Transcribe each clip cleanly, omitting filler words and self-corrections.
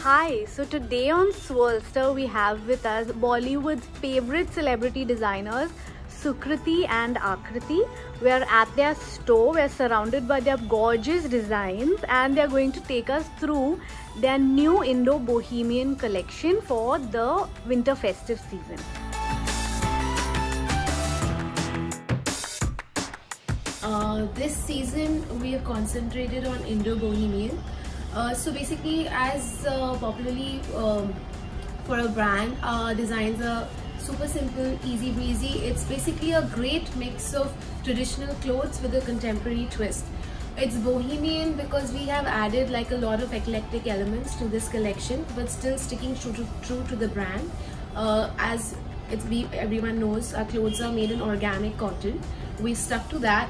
Hi, so today on Swirlster we have with us Bollywood's favorite celebrity designers Sukriti and Akriti. We are at their store, we are surrounded by their gorgeous designs and they are going to take us through their new Indo-Bohemian collection for the winter festive season. This season we have concentrated on Indo-Bohemian. So basically, as popularly for a brand, our designs are super simple, easy breezy. It's basically a great mix of traditional clothes with a contemporary twist. It's bohemian because we have added like a lot of eclectic elements to this collection, but still sticking true to the brand. As everyone knows, our clothes are made in organic cotton. We stuck to that.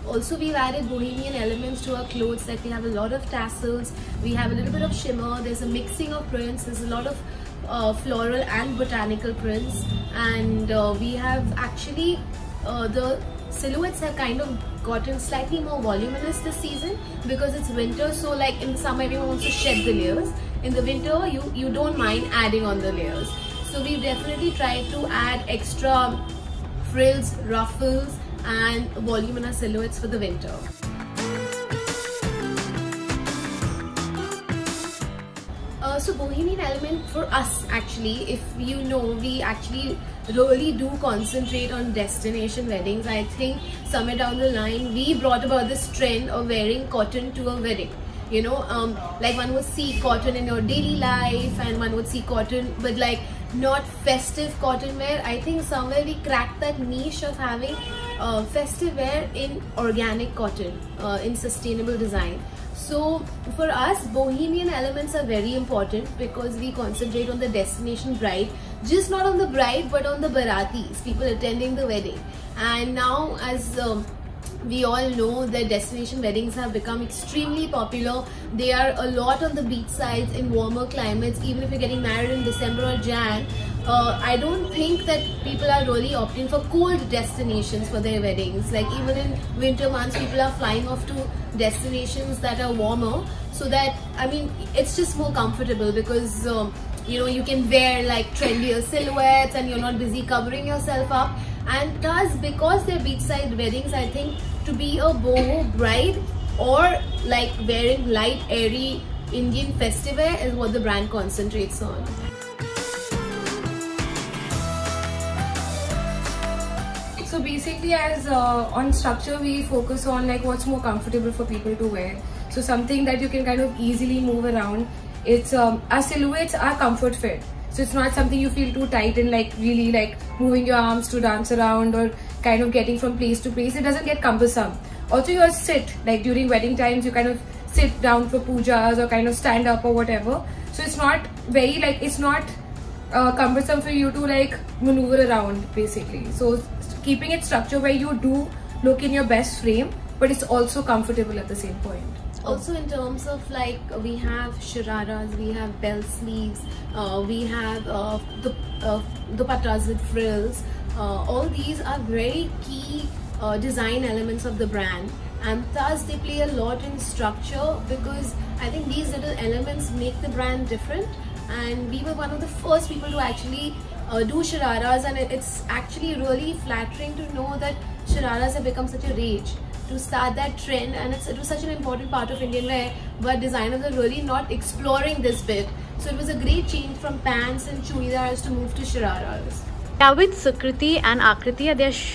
Also, we've added bohemian elements to our clothes, like we have a lot of tassels, we have a little bit of shimmer, there's a mixing of prints, there's a lot of floral and botanical prints, and we have actually the silhouettes have kind of gotten slightly more voluminous this season because it's winter. So like in the summer everyone wants to shed the layers, in the winter you don't mind adding on the layers. So we've definitely tried to add extra frills, ruffles and voluminous silhouettes for the winter. So bohemian element for us, actually, if you know, we actually really do concentrate on destination weddings. I think somewhere down the line we brought about this trend of wearing cotton to a wedding. You know, like one would see cotton in your daily life and one would see cotton, but like not festive cotton wear. I think somewhere we cracked that niche of having festive wear in organic cotton, in sustainable design. So for us, bohemian elements are very important because we concentrate on the destination bride, just not on the bride but on the baratis, people attending the wedding. And now, as we all know that destination weddings have become extremely popular. They are a lot on the beach sides in warmer climates. Even if you're getting married in December or Jan, I don't think that people are really opting for cold destinations for their weddings. Like even in winter months, people are flying off to destinations that are warmer, so that, I mean, it's just more comfortable because you know, you can wear like trendier silhouettes and you're not busy covering yourself up. And thus, because they're beachside weddings, I think to be a boho bride or like wearing light, airy Indian festive wear is what the brand concentrates on. So basically, as on structure, we focus on like what's more comfortable for people to wear. So something that you can kind of easily move around. It's our silhouettes are comfort fit. So it's not something you feel too tight and like really like moving your arms to dance around or kind of getting from place to place. It doesn't get cumbersome. Also, you sit, like during wedding times, you kind of sit down for pujas or kind of stand up or whatever. So it's not very like, it's not cumbersome for you to like maneuver around basically. So keeping it structured where you do look in your best frame, but it's also comfortable at the same point. Also, in terms of like, we have shararas, we have bell sleeves, we have the dupattas with frills. All these are very key design elements of the brand, and thus they play a lot in structure because I think these little elements make the brand different. And we were one of the first people to actually do shararas, and it's actually really flattering to know that shararas have become such a rage, to start that trend, and it was such an important part of Indian wear, but designers are really not exploring this bit. So it was a great change from pants and churidars to move to shararas. Now with Sukriti and Akriti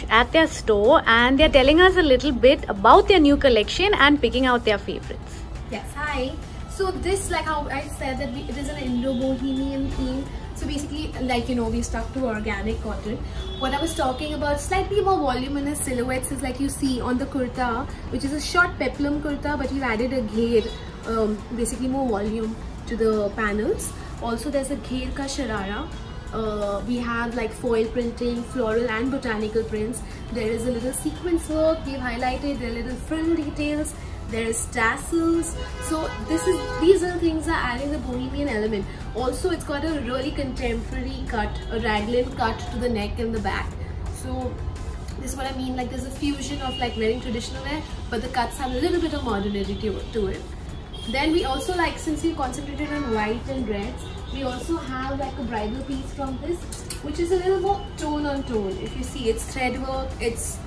at their store, and they're telling us a little bit about their new collection and picking out their favorites. Yes, hi. So this, like how I said, that it is an Indo-Bohemian theme. So basically, like, you know, we stuck to organic cotton. What I was talking about, slightly more voluminous silhouettes, is like you see on the kurta, which is a short peplum kurta, but we've added a gher, basically more volume to the panels. Also, there's a gher ka sharara. We have like foil printing, floral and botanical prints. There is a little sequence work we've highlighted. There are little frill details. There is tassels. So these are things that are adding the bohemian element. Also, it's got a really contemporary cut, a raglan cut to the neck and the back. So this is what I mean, like there's a fusion of like wearing traditional wear, but the cuts have a little bit of modernity to it. Then we also like, since we concentrated on white and reds, we also have like a bridal piece from this, which is a little more tone on tone. If you see, it's thread work, it's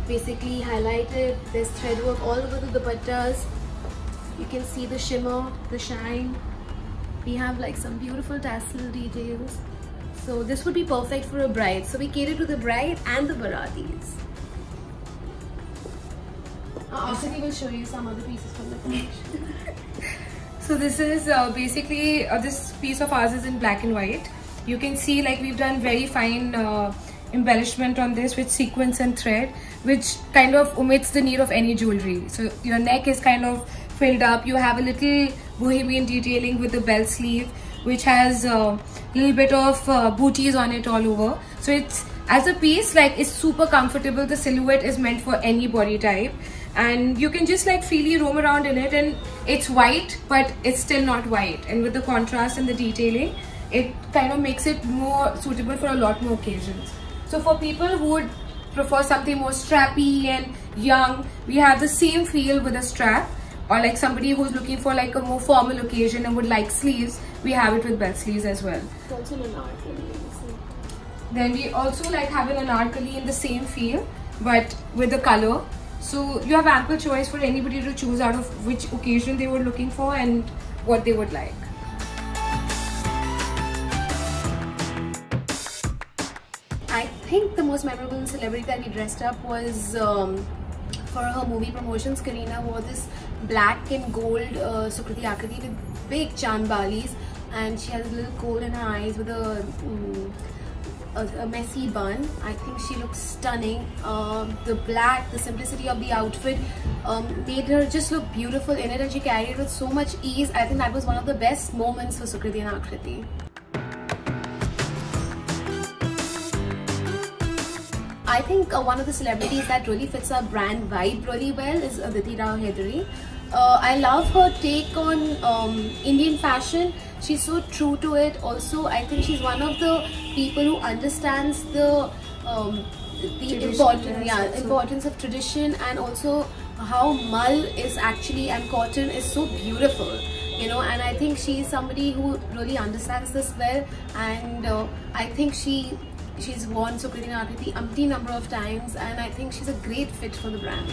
basically highlighted, there's thread work all over the dupattas. You can see the shimmer, the shine. We have like some beautiful tassel details. So this would be perfect for a bride. So we cater to the bride and the baratis. Asati will show you some other pieces from the collection. So this is basically, this piece of ours is in black and white. You can see like we've done very fine embellishment on this with sequins and thread, which kind of omits the need of any jewelry. So your neck is kind of filled up. You have a little bohemian detailing with the belt sleeve, which has a little bit of booties on it all over. So it's, as a piece, like it's super comfortable. The silhouette is meant for any body type, and you can just like freely roam around in it. And it's white, but it's still not white, and with the contrast and the detailing, it kind of makes it more suitable for a lot more occasions. So for people who would prefer something more strappy and young, we have the same feel with a strap. Or like somebody who's looking for like a more formal occasion and would like sleeves, we have it with belt sleeves as well. It's also an anarkali. Then we also like have an anarkali in the same feel, but with the color. So you have ample choice for anybody to choose out of which occasion they were looking for and what they would like. I think the most memorable celebrity that we dressed up was for her movie promotions. Kareena wore this black and gold Sukriti Akriti with big chanbalis, and she has a little coal in her eyes with a messy bun. I think she looks stunning. The black, the simplicity of the outfit made her just look beautiful in it, and she carried it with so much ease. I think that was one of the best moments for Sukriti and Akriti. I think one of the celebrities that really fits our brand vibe really well is Aditi Rao Hedri. I love her take on Indian fashion. She's so true to it. Also, I think she's one of the people who understands the importance of tradition, and also how mull is actually and cotton is so beautiful, you know. And I think she's somebody who really understands this well, and I think she's worn Sukriti and Akriti umpteen number of times, and I think she's a great fit for the brand.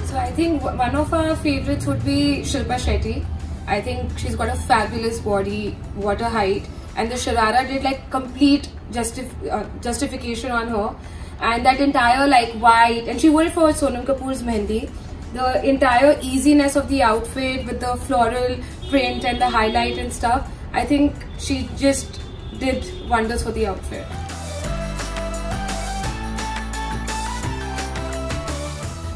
So I think one of our favorites would be Shilpa Shetty. I think she's got a fabulous body, what a height, and the Sharara did like complete justification on her, and that entire like white, and she wore it for Sonam Kapoor's Mehendi. The entire easiness of the outfit with the floral print and the highlight and stuff, I think she just did wonders for the outfit.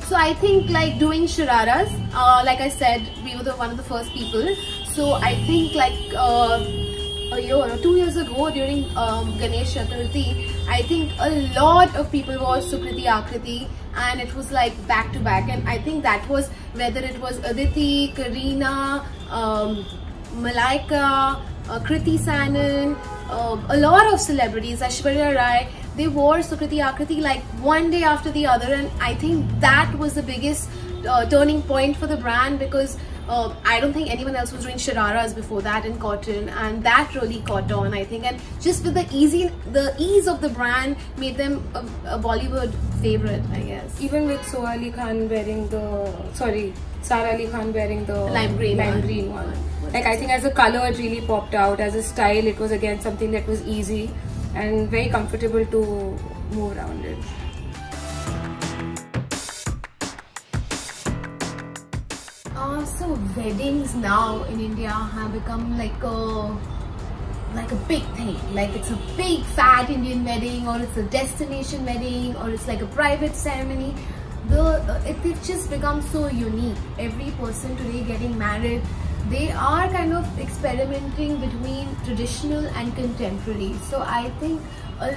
So I think like doing shararas, like I said, we were one of the first people. So I think like a year or 2 years ago during Ganesh Chaturthi, I think a lot of people wore Sukriti Akriti, and it was like back to back. And I think that was, whether it was Aditi, Kareena, Malaika, Kriti Sanon, a lot of celebrities, Aishwarya Rai, they wore Sukriti Akriti like one day after the other. And I think that was the biggest turning point for the brand, because I don't think anyone else was doing shararas before that in cotton, and that really caught on, I think. And just with the ease of the brand made them a Bollywood favorite, I guess. Even with Sara Ali Khan wearing the lime green one. Like I think as a color it really popped out. As a style, it was again something that was easy and very comfortable to move around it. So weddings now in India have become like a big thing. Like it's a big fat Indian wedding, or it's a destination wedding, or it's like a private ceremony. They've just become so unique. Every person today getting married, they are kind of experimenting between traditional and contemporary. So I think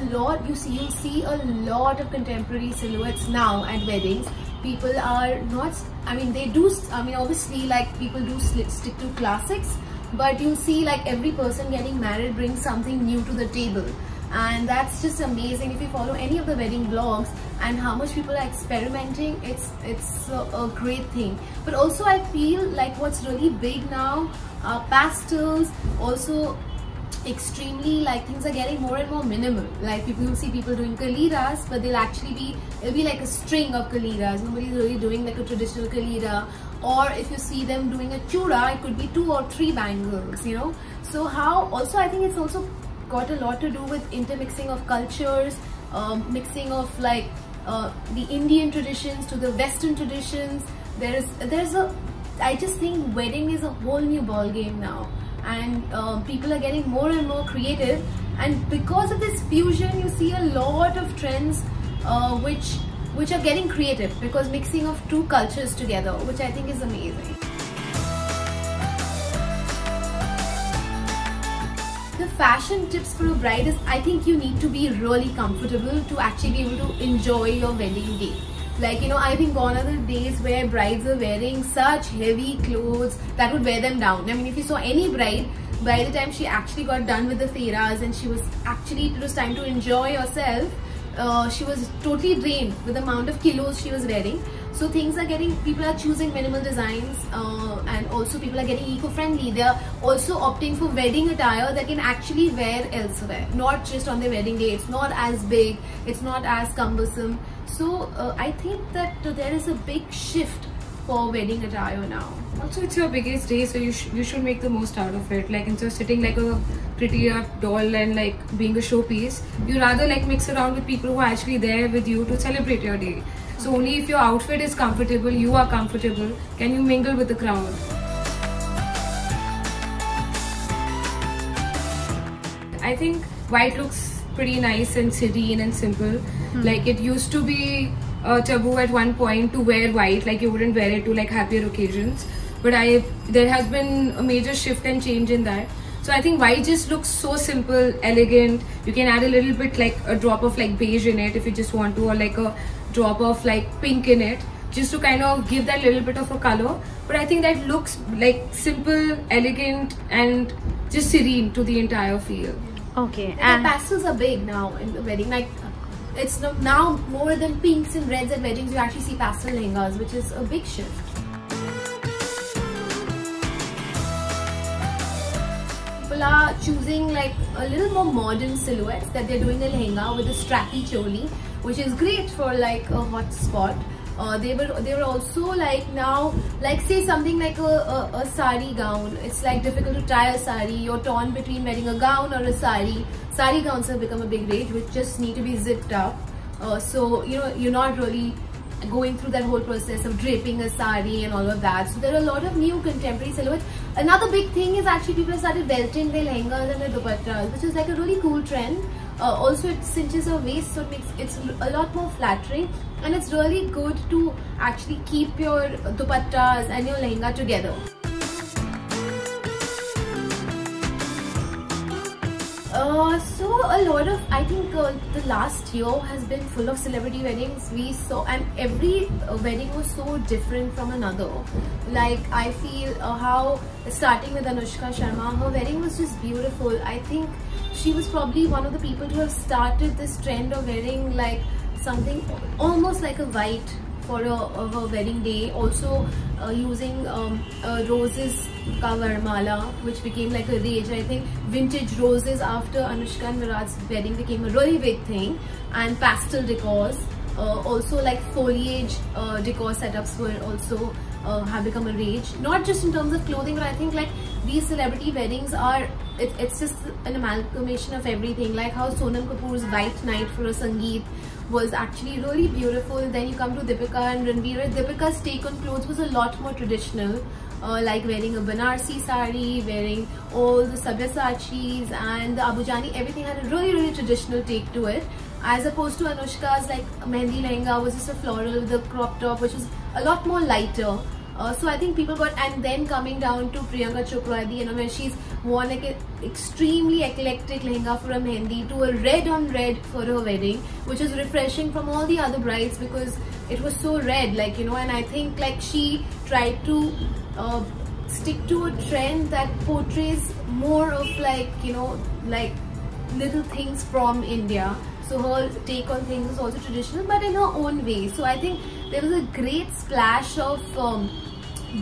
you'll see a lot of contemporary silhouettes now at weddings. People are not, obviously like people do stick to classics, but you'll see like every person getting married brings something new to the table. and that's just amazing. If you follow any of the wedding blogs and how much people are experimenting, it's a great thing. But also I feel like what's really big now are pastels. Also extremely, like, things are getting more and more minimal. Like people, you'll see people doing kaliras, but it'll be like a string of kaliras. Nobody's really doing like a traditional kalira. Or if you see them doing a chura, it could be 2 or 3 bangles, you know. So how, also I think it's also got a lot to do with intermixing of cultures, mixing of like the Indian traditions to the Western traditions. I just think wedding is a whole new ball game now, and people are getting more and more creative, and because of this fusion you see a lot of trends which are getting creative, because mixing of 2 cultures together, which I think is amazing. The fashion tips for a bride is, I think you need to be really comfortable to actually be able to enjoy your wedding day. Like, you know, I think gone are the days where brides are wearing such heavy clothes that would wear them down. I mean, if you saw any bride, by the time she actually got done with the feras and it was time to enjoy herself, she was totally drained with the amount of kilos she was wearing. So people are choosing minimal designs, and also people are getting eco-friendly. They are also opting for wedding attire that can actually wear elsewhere, not just on their wedding day. It's not as big, it's not as cumbersome. So I think that there is a big shift for wedding attire now. Also, it's your biggest day, so you should make the most out of it. Like, instead of sitting like a pretty up doll and like being a showpiece, you rather like mix around with people who are actually there with you to celebrate your day. So only if your outfit is comfortable, you are comfortable, can you mingle with the crowd. I think white looks pretty nice and serene and simple. Like, it used to be taboo at one point to wear white, like you wouldn't wear it to like happier occasions, but there has been a major shift and change in that. So I think white just looks so simple, elegant. You can add a little bit, like a drop of like beige in it if you just want to, or like a drop of like pink in it, just to kind of give that little bit of a color. But I think that looks like simple, elegant, and just serene to the entire feel. Okay. And the pastels are big now in the wedding. Like, it's now more than pinks and reds at weddings. You actually see pastel lehengas, which is a big shift. People are choosing like a little more modern silhouettes, that they're doing a lehenga with a strappy choli, which is great for like a hot spot. They were also like, now, like say something like a sari gown. It's like difficult to tie a sari. You're torn between wearing a gown or a sari. Sari gowns have become a big rage, which just need to be zipped up. So, you know, you're not really going through that whole process of draping a sari and all of that. So there are a lot of new contemporary silhouettes. Another big thing is actually people have started belting their lehengas and their dupattas, which is like a really cool trend. Also, it cinches your waist, so it's a lot more flattering, and it's really good to actually keep your dupattas and your lehenga together. So a lot of, I think the last year has been full of celebrity weddings. We saw, and every wedding was so different from another. Like, I feel how, starting with Anushka Sharma, her wedding was just beautiful. I think she was probably one of the people to have started this trend of wearing like something almost like a white for her wedding day. Also using roses ka Varmala, which became like a rage. I think vintage roses after Anushka and Virat's wedding became a really big thing, and pastel decors. Also like foliage decor setups were also have become a rage, not just in terms of clothing, but I think like these celebrity weddings are, it's just an amalgamation of everything. Like how Sonam Kapoor's white night for a Sangeet was actually really beautiful. Then you come to Deepika and Ranveer. Deepika's take on clothes was a lot more traditional, like wearing a Banarsi sari, wearing all the Sabyasachis and the Abujani. Everything had a really traditional take to it, as opposed to Anushka's like Mehndi lehenga was just a floral with a crop top, which was a lot more lighter. So I think people got, and then coming down to Priyanka Chopra at the end, where she's worn like an extremely eclectic lehenga for a Mehndi to a red on red for her wedding, which is refreshing from all the other brides because it was so red, like, you know. And I think like she tried to stick to a trend that portrays more of like, you know, like little things from India. So her take on things is also traditional, but in her own way. So I think there was a great splash of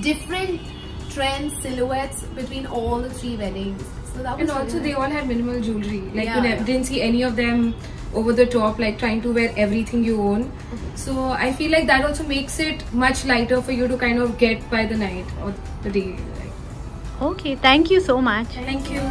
different trends, silhouettes between all the 3 weddings. So that was and also really they nice. all had minimal jewelry. Like Yeah, you didn't see any of them over the top, like trying to wear everything you own. So I feel like that also makes it much lighter for you to kind of get by the night or the day. Okay, thank you so much. Thank you.